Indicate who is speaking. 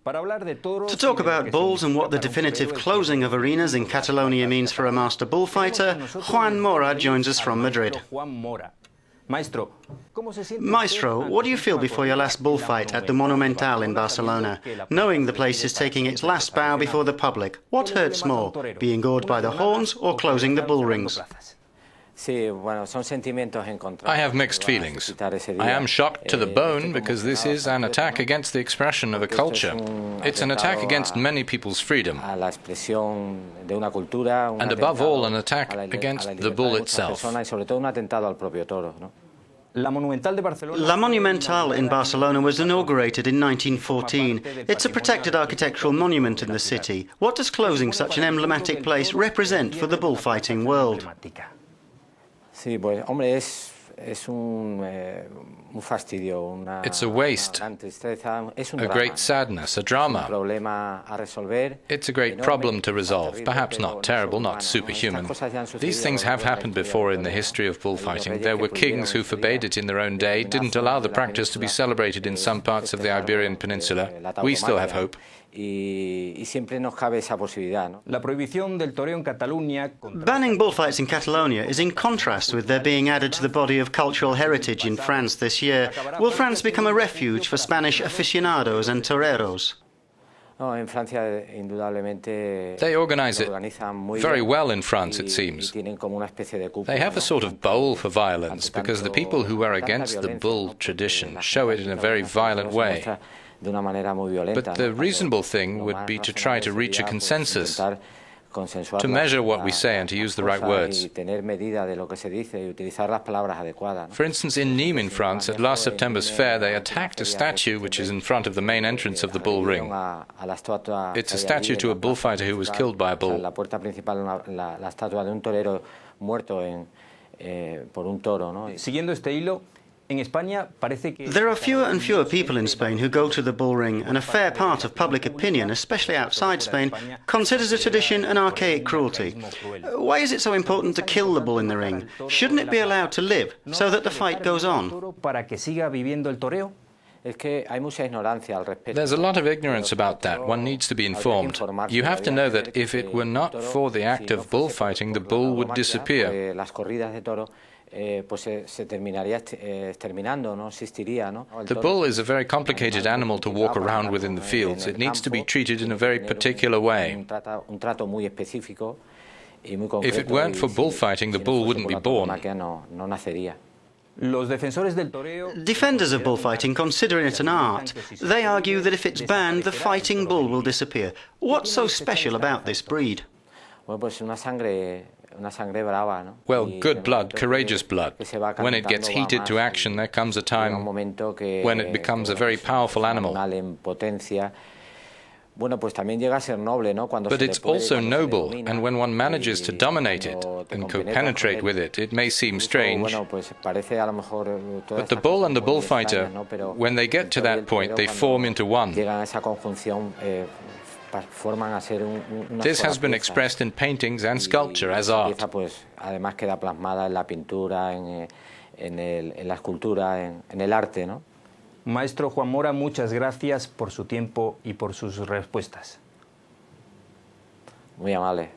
Speaker 1: To talk about bulls and what the definitive closing of arenas in Catalonia means for a master bullfighter, Juan Mora joins us from Madrid. Maestro, what do you feel before your last bullfight at the Monumental in Barcelona, knowing the place is taking its last bow before the public? What hurts more, being gored by the horns or closing the bull rings?
Speaker 2: I have mixed feelings. I am shocked to the bone because this is an attack against the expression of a culture. It's an attack against many people's freedom. And above all, an attack against the bull itself.
Speaker 1: La Monumental in Barcelona was inaugurated in 1914. It's a protected architectural monument in the city. What does closing such an emblematic place represent for the bullfighting world?
Speaker 2: It's a waste, a great sadness, a drama. It's a great problem to resolve, perhaps not terrible, not superhuman. These things have happened before in the history of bullfighting. There were kings who forbade it in their own day, didn't allow the practice to be celebrated in some parts of the Iberian Peninsula. We still have hope.
Speaker 1: Banning bullfights in Catalonia is in contrast with their being added to the body of cultural heritage in France this year. Will France become a refuge for Spanish aficionados and toreros?
Speaker 2: They organize it very well in France, it seems. They have a sort of bowl for violence because the people who are against the bull tradition show it in a very violent way. But the reasonable thing would be to try to reach a consensus, to measure what we say and to use the right words. For instance, in Nîmes in France, at last September's fair, they attacked a statue which is in front of the main entrance of the bull ring. It's a statue to a bullfighter who was killed by a bull. There are fewer and fewer people in Spain who go to the bull ring, and a fair part of public opinion, especially outside Spain, considers the tradition an archaic cruelty. Why is it so important to kill the bull in the ring? Shouldn't it be allowed to live, so that the fight goes on? There's a lot of ignorance about that. One needs to be informed. You have to know that if it were not for the act of bullfighting, the bull would disappear. The bull is a very complicated animal to walk around with in the fields. It needs to be treated in a very particular way. If it weren't for bullfighting, the bull wouldn't be born.
Speaker 1: Defenders of bullfighting consider it an art. They argue that if it's banned, the fighting bull will disappear. What's so special about this breed?
Speaker 2: Well, good blood, courageous blood. When it gets heated to action, there comes a time when it becomes a very powerful animal. But it's also noble, and when one manages to dominate it and co-penetrate with it, it may seem strange. But the bull and the bullfighter, when they get to that point, they form into one. This has been expressed in paintings and sculpture as art.
Speaker 3: Maestro Juan Mora, muchas gracias por su tiempo y por sus respuestas.
Speaker 2: Muy amable.